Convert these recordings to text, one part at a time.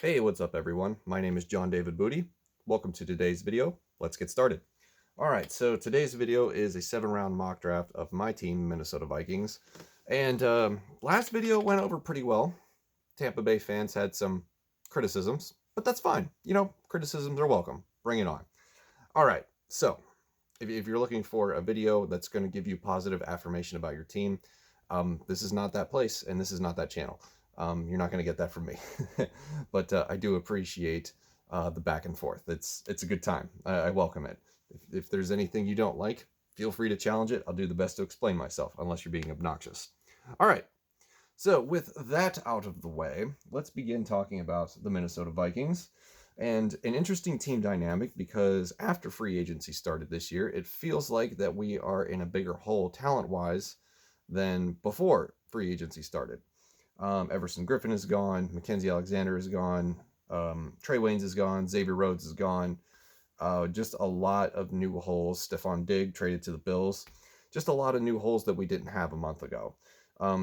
Hey, what's up everyone? My name is John David Booty. Welcome to today's video. Let's get started. Alright, so today's video is a 7-round mock draft of my team, Minnesota Vikings. And last video went over pretty well. Tampa Bay fans had some criticisms, but that's fine. You know, criticisms are welcome. Bring it on. Alright, so if you're looking for a video that's going to give you positive affirmation about your team, this is not that place and this is not that channel. You're not going to get that from me. But I do appreciate the back and forth. It's a good time. I welcome it. If there's anything you don't like, feel free to challenge it. I'll do the best to explain myself, unless you're being obnoxious. All right. So with that out of the way, let's begin talking about the Minnesota Vikings. And an interesting team dynamic, because after free agency started this year, it feels like that we are in a bigger hole talent-wise than before free agency started. Everson Griffin is gone. Mackenzie Alexander is gone. Trey Waynes is gone. Xavier Rhodes is gone. Just a lot of new holes. Stefon Diggs traded to the Bills. Just a lot of new holes that we didn't have a month ago.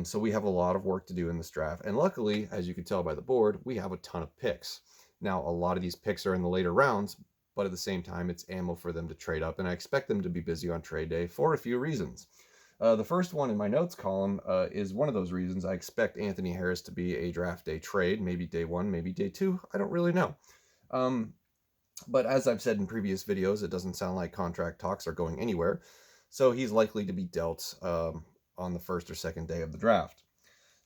So we have a lot of work to do in this draft. And luckily, as you can tell by the board, we have a ton of picks. Now, a lot of these picks are in the later rounds, but at the same time, it's ammo for them to trade up. And I expect them to be busy on trade day for a few reasons. The first one in my notes column is one of those reasons. I expect Anthony Harris to be a draft day trade, maybe day one, maybe day two. I don't really know. But as I've said in previous videos, it doesn't sound like contract talks are going anywhere. So he's likely to be dealt on the first or second day of the draft.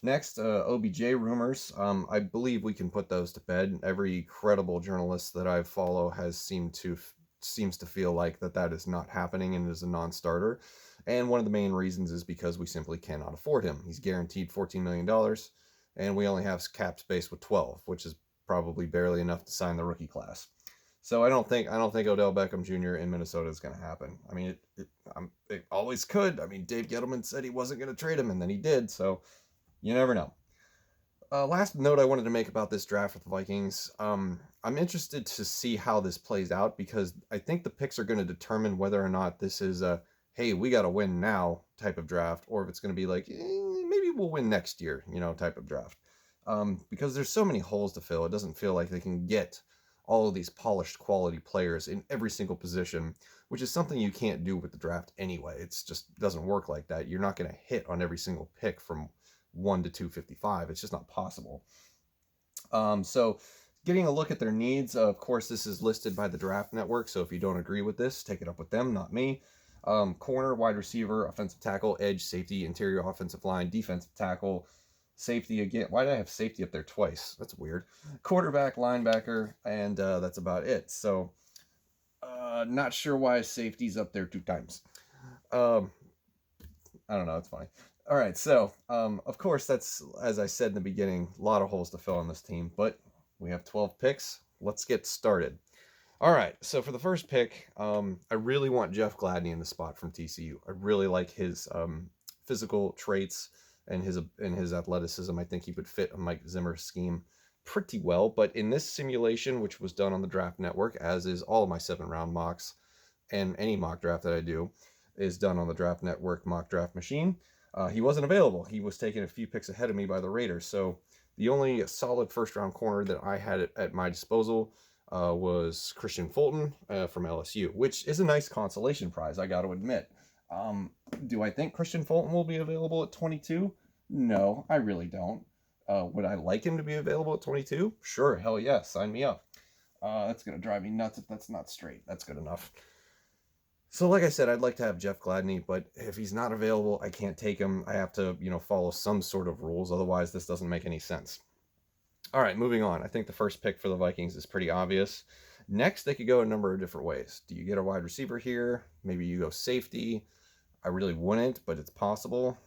Next, OBJ rumors. I believe we can put those to bed. Every credible journalist that I follow has seems to feel like that is not happening and is a non-starter. And one of the main reasons is because we simply cannot afford him. He's guaranteed $14 million, and we only have cap space with 12, which is probably barely enough to sign the rookie class. So I don't think Odell Beckham Jr. in Minnesota is going to happen. I mean, it always could. I mean, Dave Gettleman said he wasn't going to trade him, and then he did. So you never know. Last note I wanted to make about this draft with the Vikings. I'm interested to see how this plays out, because I think the picks are going to determine whether or not this is a, hey, we got to win now type of draft, or if it's going to be like, maybe we'll win next year, type of draft. Because there's so many holes to fill, it doesn't feel like they can get all of these polished quality players in every single position, which is something you can't do with the draft anyway. It's just doesn't work like that. You're not going to hit on every single pick from 1 to 255. It's just not possible. So getting a look at their needs, of course, this is listed by the Draft Network. So if you don't agree with this, take it up with them, not me. Corner, wide receiver, offensive tackle, edge, safety, interior offensive line, defensive tackle, safety again. Why did I have safety up there twice? That's weird. Quarterback, linebacker, and that's about it. So not sure why safety's up there 2 times. I don't know. It's funny. All right, so of course, that's, as I said in the beginning, a lot of holes to fill on this team, but we have 12 picks. Let's get started. All right, so for the first pick, I really want Jeff Gladney in the spot from TCU. I really like his physical traits and his athleticism. I think he would fit a Mike Zimmer scheme pretty well, but in this simulation, which was done on the Draft Network, as is all of my 7-round mocks, and any mock draft that I do is done on the Draft Network mock draft machine. He wasn't available. He was taken a few picks ahead of me by the Raiders. So the only solid first-round corner that I had at my disposal was Christian Fulton from LSU, which is a nice consolation prize, I got to admit. Do I think Christian Fulton will be available at 22? No, I really don't. Would I like him to be available at 22? Sure, hell yes, sign me up. That's going to drive me nuts if that's not straight. That's good enough. So like I said, I'd like to have Jeff Gladney, but if he's not available, I can't take him. I have to, follow some sort of rules. Otherwise, this doesn't make any sense. All right, moving on. I think the first pick for the Vikings is pretty obvious. Next, they could go a number of different ways. Do you get a wide receiver here? Maybe you go safety. I really wouldn't, but it's possible.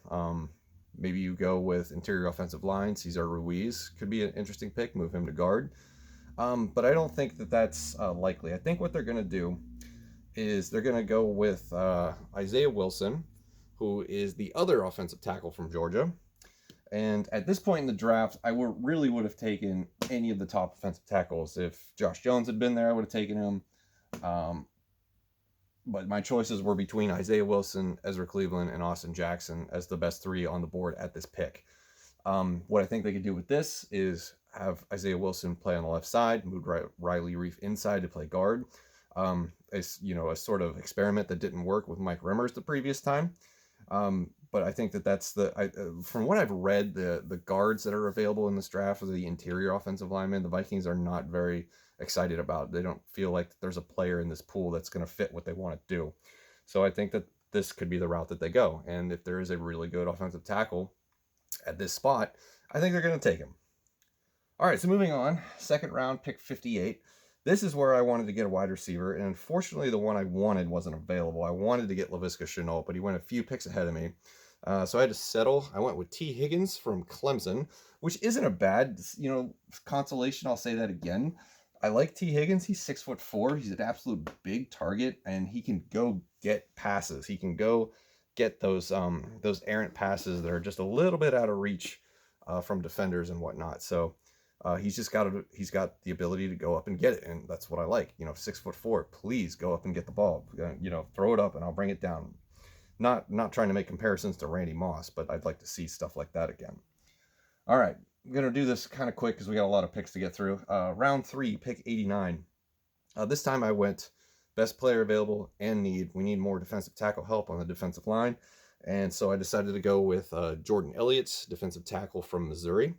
Maybe you go with interior offensive line. Cesar Ruiz could be an interesting pick. Move him to guard. But I don't think that that's likely. I think what they're going to do is they're going to go with Isaiah Wilson, who is the other offensive tackle from Georgia. And at this point in the draft, I really would have taken any of the top offensive tackles. If Josh Jones had been there, I would have taken him. But my choices were between Isaiah Wilson, Ezra Cleveland, and Austin Jackson as the best 3 on the board at this pick. What I think they could do with this is have Isaiah Wilson play on the left side, moved Riley Reef inside to play guard. It's, you know, a sort of experiment that didn't work with Mike Rimmers the previous time. But I think that that's from what I've read, the guards that are available in this draft are the interior offensive linemen. The Vikings are not very excited about. They don't feel like there's a player in this pool that's going to fit what they want to do. So I think that this could be the route that they go. And if there is a really good offensive tackle at this spot, I think they're going to take him. All right, so moving on, second round, pick 58. This is where I wanted to get a wide receiver, and unfortunately the one I wanted wasn't available. I wanted to get Laviska Shenault, but he went a few picks ahead of me. So I had to settle. I went with T. Higgins from Clemson, which isn't a bad, you know, consolation. I'll say that again. I like T. Higgins. He's 6'4". He's an absolute big target, and he can go get passes. He can go get those errant passes that are just a little bit out of reach from defenders and whatnot. So he's got the ability to go up and get it, and that's what I like. You know, 6'4". Please go up and get the ball. You know, throw it up and I'll bring it down. Not trying to make comparisons to Randy Moss, but I'd like to see stuff like that again. All right, I'm gonna do this kind of quick because we got a lot of picks to get through. Round 3, pick 89. This time I went best player available and need. We need more defensive tackle help on the defensive line, and so I decided to go with Jordan Elliott, defensive tackle from Missouri.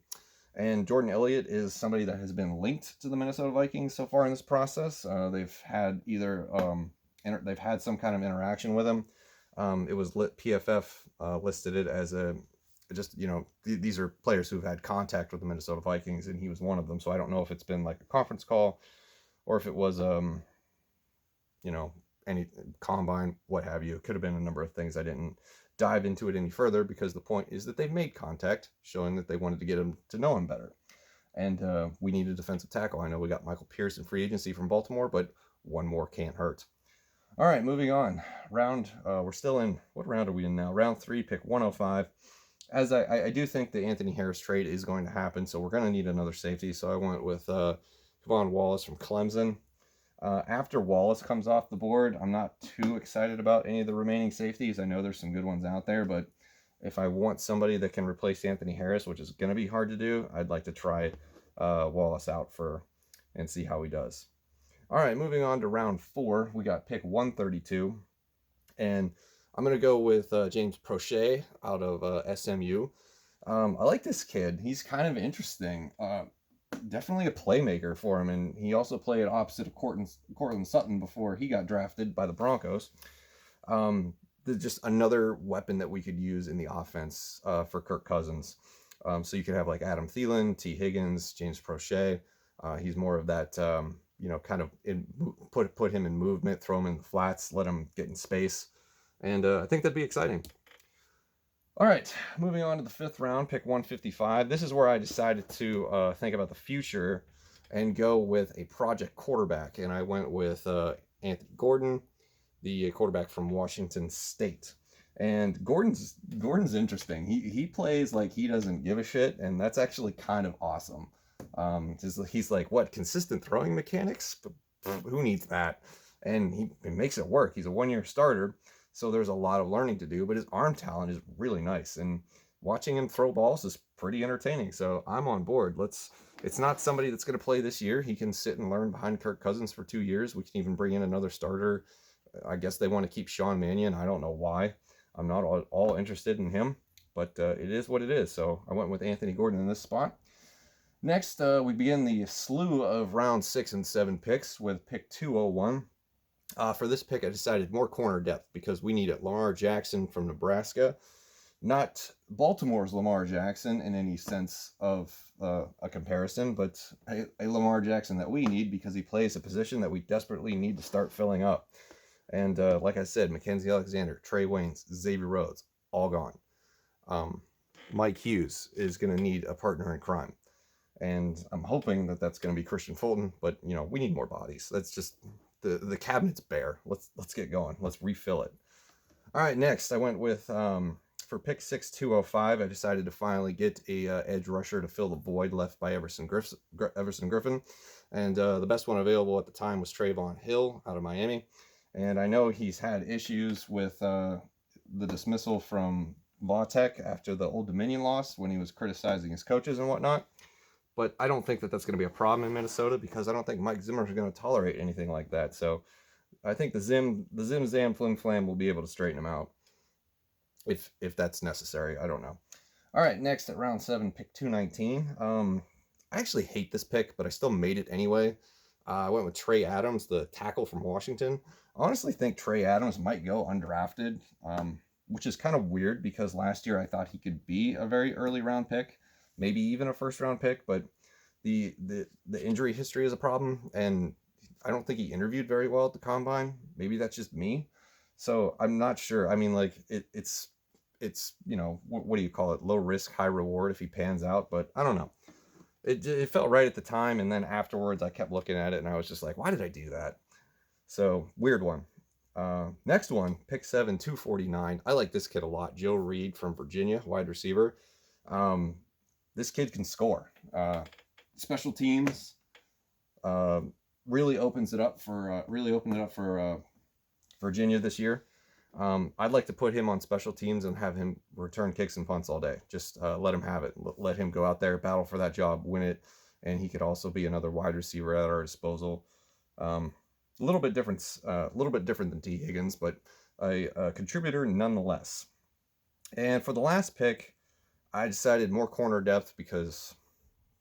And Jordan Elliott is somebody that has been linked to the Minnesota Vikings so far in this process. They've had they've had some kind of interaction with him. It was PFF listed it as these are players who've had contact with the Minnesota Vikings, and he was one of them. So I don't know if it's been like a conference call or if it was any combine, what have you. It could have been a number of things. I didn't dive into it any further because the point is that they've made contact, showing that they wanted to get him to know him better. And we need a defensive tackle. I know we got Michael Pierce in free agency from Baltimore, but one more can't hurt. All right, moving on. We're still in, what round are we in now? Round 3, pick 105. As I do think the Anthony Harris trade is going to happen, so we're going to need another safety. So I went with Kevon Wallace from Clemson. After Wallace comes off the board, I'm not too excited about any of the remaining safeties. I know there's some good ones out there, but if I want somebody that can replace Anthony Harris, which is going to be hard to do, I'd like to try Wallace out and see how he does. All right, moving on to round 4, we got pick 132, and I'm going to go with James Prochet out of SMU. I like this kid. He's kind of interesting. Definitely a playmaker for him, and he also played opposite of Cortland Sutton before he got drafted by the Broncos. There's just another weapon that we could use in the offense for Kirk Cousins. So you could have like Adam Thielen, T. Higgins, James Prochet. He's more of that, kind of put him in movement, throw him in the flats, let him get in space. And I think that'd be exciting. All right, moving on to the 5th round, pick 155. This is where I decided to think about the future and go with a project quarterback. And I went with Anthony Gordon, the quarterback from Washington State. And Gordon's interesting. He plays like he doesn't give a shit, and that's actually kind of awesome. He's like, what, consistent throwing mechanics? Who needs that? And he makes it work. He's a 1-year starter. So there's a lot of learning to do, but his arm talent is really nice, and watching him throw balls is pretty entertaining. So I'm on board. It's not somebody that's going to play this year. He can sit and learn behind Kirk Cousins for 2 years. We can even bring in another starter. I guess they want to keep Sean Mannion. I don't know why. I'm not all interested in him, but it is what it is. So I went with Anthony Gordon in this spot. Next, we begin the slew of round 6 and 7 picks with pick 201. For this pick, I decided more corner depth because we need it. Lamar Jackson from Nebraska. Not Baltimore's Lamar Jackson in any sense of a comparison, but a Lamar Jackson that we need because he plays a position that we desperately need to start filling up. And like I said, Mackenzie Alexander, Trey Waynes, Xavier Rhodes, all gone. Mike Hughes is going to need a partner in crime. And I'm hoping that that's going to be Christian Fulton, but, we need more bodies. That's just... The cabinet's bare. Let's get going. Let's refill it. All right, next I went with for pick 205. I decided to finally get a edge rusher to fill the void left by Everson Griffin, and the best one available at the time was Trayvon Hill out of Miami. And I know he's had issues with the dismissal from La Tech after the Old Dominion loss when he was criticizing his coaches and whatnot. But I don't think that that's going to be a problem in Minnesota because I don't think Mike Zimmer is going to tolerate anything like that. So I think the Zim Zam Flim Flam will be able to straighten him out if that's necessary. I don't know. All right, next at round 7, pick 219. I actually hate this pick, but I still made it anyway. I went with Trey Adams, the tackle from Washington. I honestly think Trey Adams might go undrafted, which is kind of weird because last year I thought he could be a very early round pick, maybe even a first round pick, but the injury history is a problem, and I don't think he interviewed very well at the combine. Maybe that's just me. So I'm not sure. I mean, like it's what do you call it? Low risk, high reward if he pans out. But I don't know. It felt right at the time, and then afterwards I kept looking at it, and I was just like, why did I do that? So weird one. Next one, pick 7, 249. I like this kid a lot. Joe Reed from Virginia, wide receiver. This kid can score. Special teams really opened it up for Virginia this year. I'd like to put him on special teams and have him return kicks and punts all day. Just let him have it. Let him go out there, battle for that job, win it, and he could also be another wide receiver at our disposal. A little bit different than T. Higgins, but a contributor nonetheless. And for the last pick, I decided more corner depth because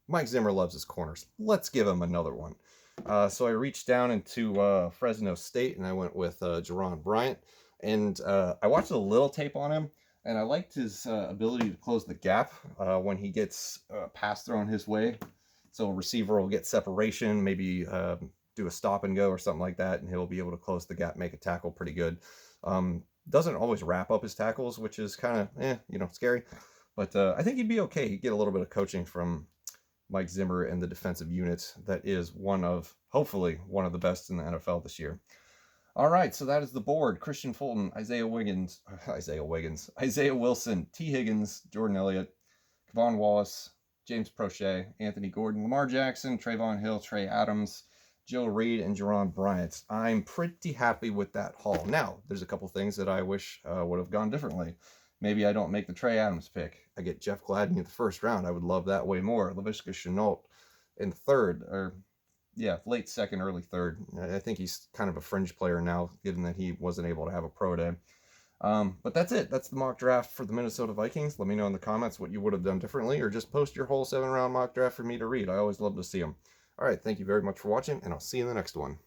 Mike Zimmer loves his corners. Let's give him another one. So I reached down into Fresno State and I went with Jerron Bryant. And I watched a little tape on him, and I liked his ability to close the gap when he gets a pass thrown his way. So a receiver will get separation, maybe do a stop and go or something like that, and he'll be able to close the gap, make a tackle pretty good. Doesn't always wrap up his tackles, which is kind of, scary. But I think he'd be okay. He'd get a little bit of coaching from Mike Zimmer and the defensive unit that is hopefully one of the best in the NFL this year. All right, so that is the board. Christian Fulton, Isaiah Wilson, T. Higgins, Jordan Elliott, Kevon Wallace, James Prochet, Anthony Gordon, Lamar Jackson, Trayvon Hill, Trey Adams, Joe Reed, and Jerron Bryant. I'm pretty happy with that haul. Now, there's a couple things that I wish would have gone differently. Maybe I don't make the Trey Adams pick. I get Jeff Gladney in the first round. I would love that way more. Laviska Shenault in third, late second, early third. I think he's kind of a fringe player now, given that he wasn't able to have a pro day. But that's it. That's the mock draft for the Minnesota Vikings. Let me know in the comments what you would have done differently, or just post your whole 7-round mock draft for me to read. I always love to see them. All right, thank you very much for watching, and I'll see you in the next one.